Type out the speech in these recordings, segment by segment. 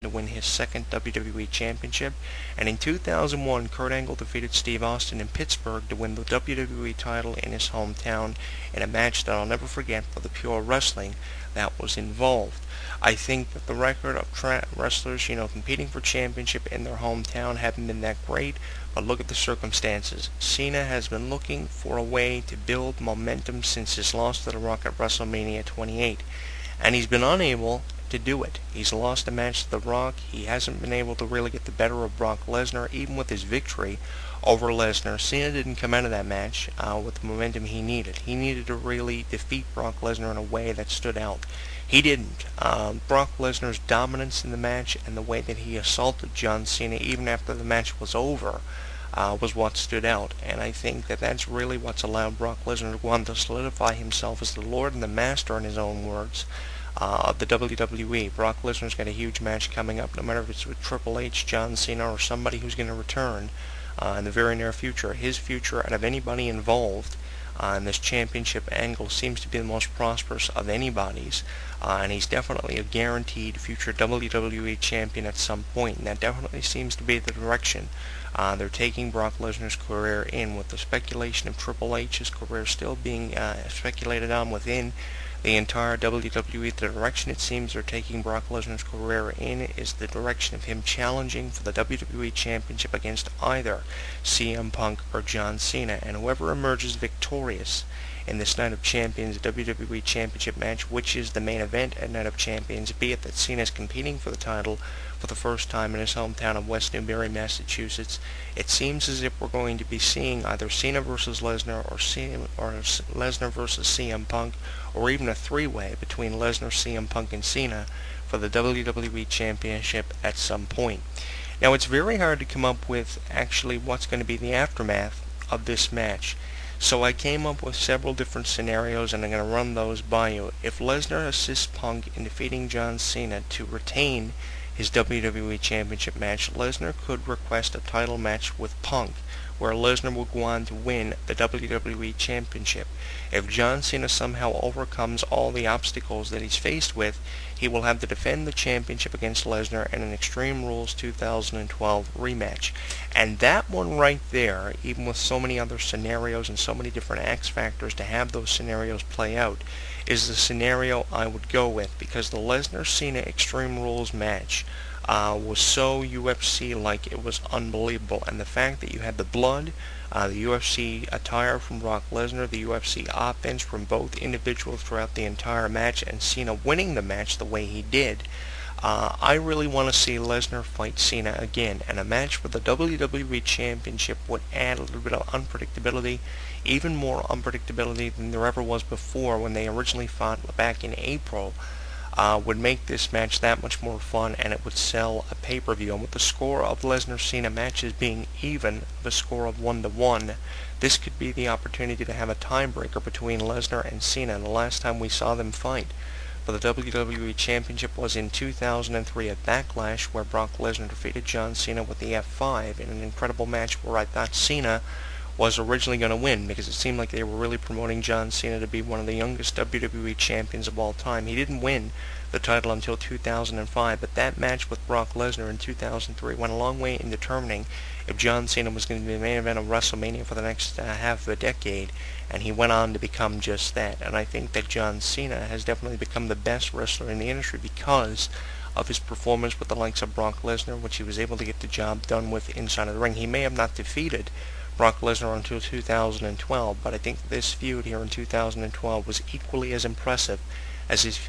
to win his second WWE Championship, and in 2001, Kurt Angle defeated Steve Austin in Pittsburgh to win the WWE title in his hometown in a match that I'll never forget for the pure wrestling that was involved. I think that the record of wrestlers, competing for championship in their hometown haven't been that great, but look at the circumstances. Cena has been looking for a way to build momentum since his loss to The Rock at WrestleMania 28, and he's been unable to do it. He's lost a match to The Rock. He hasn't been able to really get the better of Brock Lesnar, even with his victory over Lesnar. Cena didn't come out of that match with the momentum he needed. He needed to really defeat Brock Lesnar in a way that stood out. He didn't. Brock Lesnar's dominance in the match and the way that he assaulted John Cena even after the match was over was what stood out. And I think that that's really what's allowed Brock Lesnar to go on to solidify himself as the Lord and the Master, in his own words, of the WWE. Brock Lesnar's got a huge match coming up, no matter if it's with Triple H, John Cena, or somebody who's going to return in the very near future. His future, out of anybody involved in this championship angle, seems to be the most prosperous of anybody's, and he's definitely a guaranteed future WWE champion at some point, and that definitely seems to be the direction they're taking Brock Lesnar's career in, with the speculation of Triple H's career still being speculated on within the entire WWE. The direction it seems they're taking Brock Lesnar's career in is the direction of him challenging for the WWE Championship against either CM Punk or John Cena, and whoever emerges victorious in this Night of Champions WWE Championship match, which is the main event at Night of Champions, be it that Cena is competing for the title for the first time in his hometown of West Newbury, Massachusetts, it seems as if we're going to be seeing either Cena versus Lesnar or Lesnar versus CM Punk, or even a three-way between Lesnar, CM Punk, and Cena for the WWE Championship at some point. Now, it's very hard to come up with actually what's going to be the aftermath of this match. So I came up with several different scenarios, and I'm going to run those by you. If Lesnar assists Punk in defeating John Cena to retain his WWE Championship match, Lesnar could request a title match with Punk, where Lesnar will go on to win the WWE Championship. If John Cena somehow overcomes all the obstacles that he's faced with, he will have to defend the championship against Lesnar in an Extreme Rules 2012 rematch. And that one right there, even with so many other scenarios and so many different X factors to have those scenarios play out, is the scenario I would go with, because the Lesnar-Cena Extreme Rules match was so UFC-like, it was unbelievable. And the fact that you had the blood, the UFC attire from Brock Lesnar, the UFC offense from both individuals throughout the entire match, and Cena winning the match the way he did, I really want to see Lesnar fight Cena again, and a match for the WWE Championship would add a little bit of unpredictability, even more unpredictability than there ever was before when they originally fought back in April. Would make this match that much more fun, and it would sell a pay-per-view. And with the score of Lesnar-Cena matches being even, the score of 1-1, this could be the opportunity to have a tiebreaker between Lesnar and Cena. And the last time we saw them fight for the WWE Championship was in 2003 at Backlash, where Brock Lesnar defeated John Cena with the F5 in an incredible match where I thought Cena was originally going to win, because it seemed like they were really promoting John Cena to be one of the youngest WWE champions of all time. He didn't win the title until 2005, but that match with Brock Lesnar in 2003 went a long way in determining if John Cena was going to be the main event of WrestleMania for the next half of a decade, and he went on to become just that. And I think that John Cena has definitely become the best wrestler in the industry because of his performance with the likes of Brock Lesnar, which he was able to get the job done with inside of the ring. He may have not defeated Brock Lesnar until 2012, but I think this feud here in 2012 was equally as impressive as his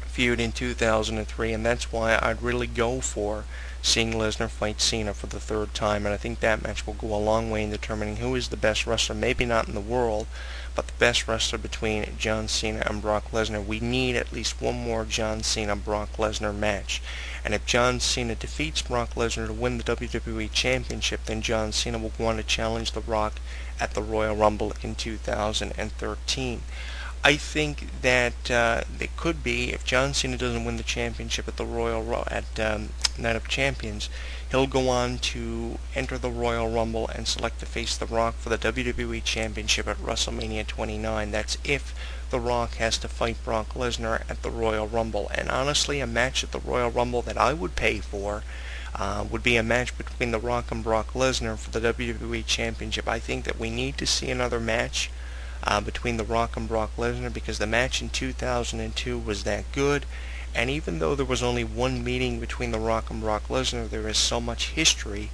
feud in 2003, and that's why I'd really go for seeing Lesnar fight Cena for the third time, and I think that match will go a long way in determining who is the best wrestler, maybe not in the world, but the best wrestler between John Cena and Brock Lesnar. We need at least one more John Cena-Brock Lesnar match. And if John Cena defeats Brock Lesnar to win the WWE Championship, then John Cena will go on to challenge The Rock at the Royal Rumble in 2013. I think that it could be, if John Cena doesn't win the championship at the Night of Champions, he'll go on to enter the Royal Rumble and select to face The Rock for the WWE Championship at WrestleMania 29. That's if The Rock has to fight Brock Lesnar at the Royal Rumble. And honestly, a match at the Royal Rumble that I would pay for would be a match between The Rock and Brock Lesnar for the WWE Championship. I think that we need to see another match between The Rock and Brock Lesnar because the match in 2002 was that good. And even though there was only one meeting between The Rock and Brock Lesnar, there is so much history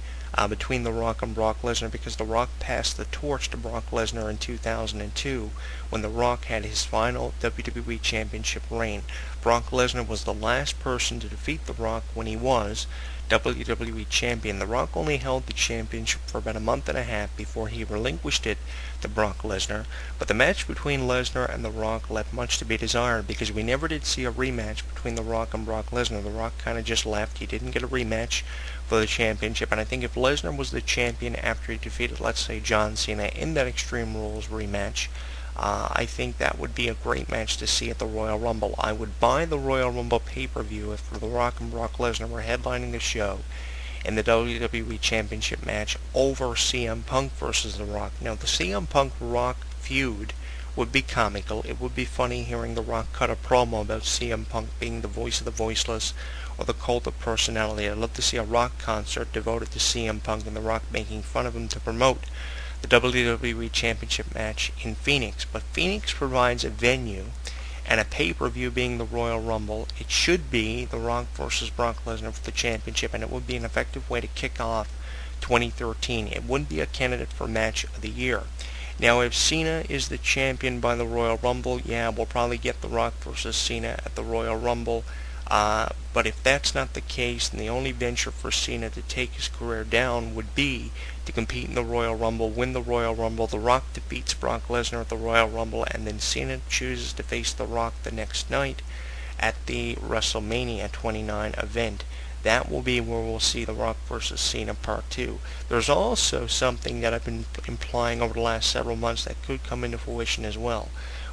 between The Rock and Brock Lesnar because The Rock passed the torch to Brock Lesnar in 2002 when The Rock had his final WWE Championship reign. Brock Lesnar was the last person to defeat The Rock when he was WWE Champion. The Rock only held the championship for about a month and a half before he relinquished it to Brock Lesnar, but the match between Lesnar and The Rock left much to be desired because we never did see a rematch between The Rock and Brock Lesnar. The Rock kind of just left. He didn't get a rematch for the championship, and I think if Lesnar was the champion after he defeated, let's say, John Cena in that Extreme Rules rematch, I think that would be a great match to see at the Royal Rumble. I would buy the Royal Rumble pay-per-view if The Rock and Brock Lesnar were headlining the show in the WWE Championship match over CM Punk versus The Rock. Now, the CM Punk-Rock feud would be comical. It would be funny hearing The Rock cut a promo about CM Punk being the voice of the voiceless or the cult of personality. I'd love to see a rock concert devoted to CM Punk and The Rock making fun of him to promote the WWE Championship match in Phoenix. But Phoenix provides a venue and a pay-per-view being the Royal Rumble. It should be The Rock versus Brock Lesnar for the championship, and it would be an effective way to kick off 2013. It wouldn't be a candidate for match of the year. Now, if Cena is the champion by the Royal Rumble, yeah, we'll probably get The Rock versus Cena at the Royal Rumble. But if that's not the case, then the only venture for Cena to take his career down would be to compete in the Royal Rumble, win the Royal Rumble. The Rock defeats Brock Lesnar at the Royal Rumble, and then Cena chooses to face The Rock the next night at the WrestleMania 29 event. That will be where we'll see The Rock versus Cena Part 2. There's also something that I've been implying over the last several months that could come into fruition as well,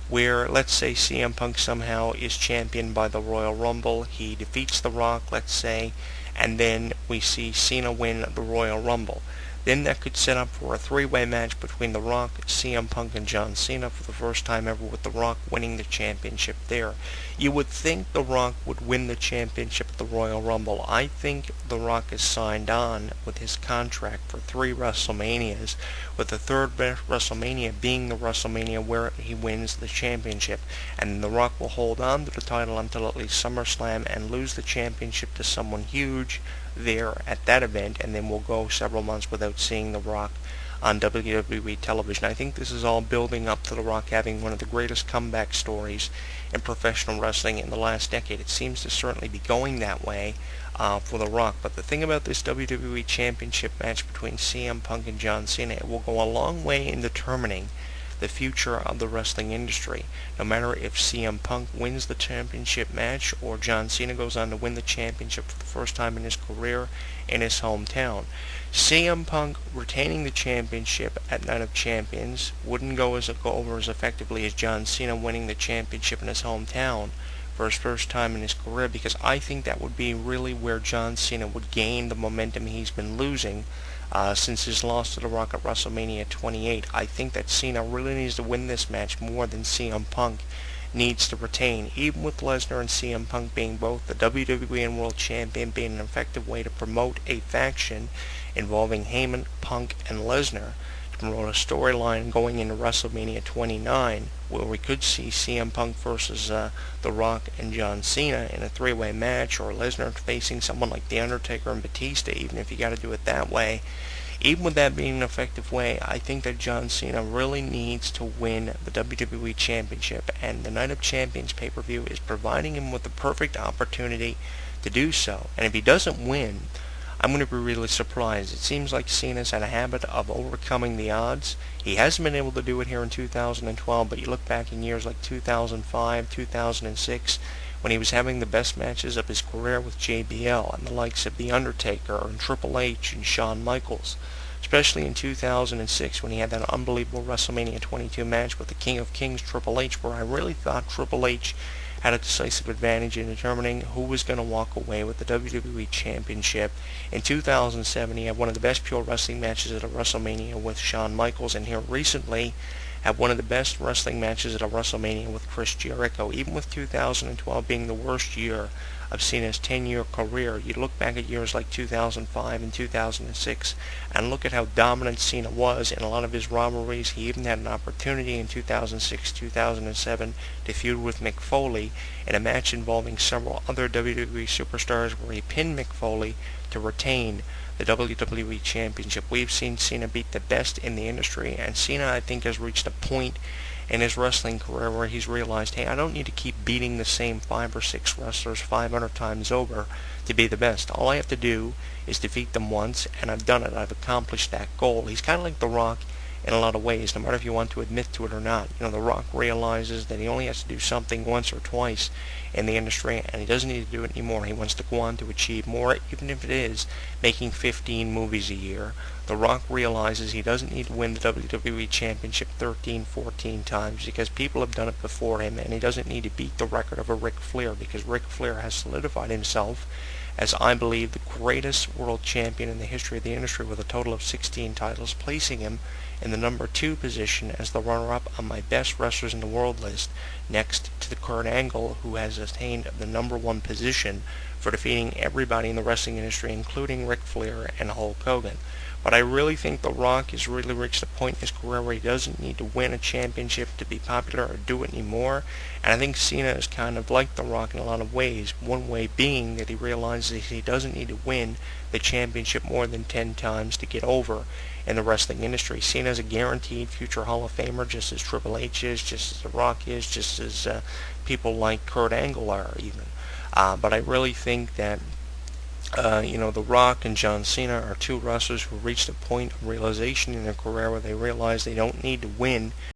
where, let's say, CM Punk somehow is championed by the Royal Rumble, he defeats The Rock, let's say, and then we see Cena win the Royal Rumble. Then that could set up for a three-way match between The Rock, CM Punk, and John Cena for the first time ever, with The Rock winning the championship there. You would think The Rock would win the championship at the Royal Rumble. I think The Rock is signed on with his contract for 3 WrestleManias, with the third WrestleMania being the WrestleMania where he wins the championship. And The Rock will hold on to the title until at least SummerSlam and lose the championship to someone huge there at that event, and then we'll go several months without seeing The Rock on WWE television. I think this is all building up to The Rock having one of the greatest comeback stories in professional wrestling in the last decade. It seems to certainly be going that way for The Rock. But the thing about this WWE Championship match between CM Punk and John Cena, it will go a long way in determining the future of the wrestling industry. No matter if CM Punk wins the championship match or John Cena goes on to win the championship for the first time in his career in his hometown, CM Punk retaining the championship at Night of Champions wouldn't go over as effectively as John Cena winning the championship in his hometown for his first time in his career, because I think that would be really where John Cena would gain the momentum he's been losing since his loss to The Rock at WrestleMania 28. I think that Cena really needs to win this match more than CM Punk needs to retain. Even with Lesnar and CM Punk being both the WWE and World Champion, being an effective way to promote a faction involving Heyman, Punk, and Lesnar, to promote a storyline going into WrestleMania 29, where we could see CM Punk versus The Rock and John Cena in a 3-way match, or Lesnar facing someone like The Undertaker and Batista, even if you got to do it that way. Even with that being an effective way, I think that John Cena really needs to win the WWE Championship, and the Night of Champions pay-per-view is providing him with the perfect opportunity to do so. And if he doesn't win, I'm going to be really surprised. It seems like Cena's had a habit of overcoming the odds. He hasn't been able to do it here in 2012, but you look back in years like 2005, 2006, when he was having the best matches of his career with JBL and the likes of The Undertaker and Triple H and Shawn Michaels. Especially in 2006 when he had that unbelievable WrestleMania 22 match with the King of Kings, Triple H, where I really thought Triple H had a decisive advantage in determining who was going to walk away with the WWE Championship. In 2007, he had one of the best pure wrestling matches at a WrestleMania with Shawn Michaels, and here recently had one of the best wrestling matches at a WrestleMania with Chris Jericho. Even with 2012 being the worst year of Cena's 10-year career, you look back at years like 2005 and 2006 and look at how dominant Cena was in a lot of his rivalries. He even had an opportunity in 2006-2007 to feud with Mick Foley in a match involving several other WWE superstars where he pinned Mick Foley to retain the WWE Championship. We've seen Cena beat the best in the industry, and Cena, I think, has reached a point in his wrestling career where he's realized, hey, I don't need to keep beating the same 5 or 6 wrestlers 500 times over to be the best. All I have to do is defeat them once, and I've done it. I've accomplished that goal. He's kind of like The Rock in a lot of ways, no matter if you want to admit to it or not. The Rock realizes that he only has to do something once or twice in the industry, and he doesn't need to do it anymore. He wants to go on to achieve more, even if it is making 15 movies a year. The Rock realizes he doesn't need to win the WWE Championship 13, 14 times because people have done it before him, and he doesn't need to beat the record of a Ric Flair because Ric Flair has solidified himself as, I believe, the greatest world champion in the history of the industry with a total of 16 titles, placing him in the number 2 position as the runner-up on my best wrestlers in the world list, next to the Kurt Angle, who has attained the number 1 position for defeating everybody in the wrestling industry, including Ric Flair and Hulk Hogan. But I really think The Rock has really reached a point in his career where he doesn't need to win a championship to be popular or do it anymore. And I think Cena is kind of like The Rock in a lot of ways. One way being that he realizes he doesn't need to win the championship more than 10 times to get over in the wrestling industry. Cena is a guaranteed future Hall of Famer, just as Triple H is, just as The Rock is, just as people like Kurt Angle are even. But I really think that The Rock and John Cena are 2 wrestlers who reached a point of realization in their career where they realize they don't need to win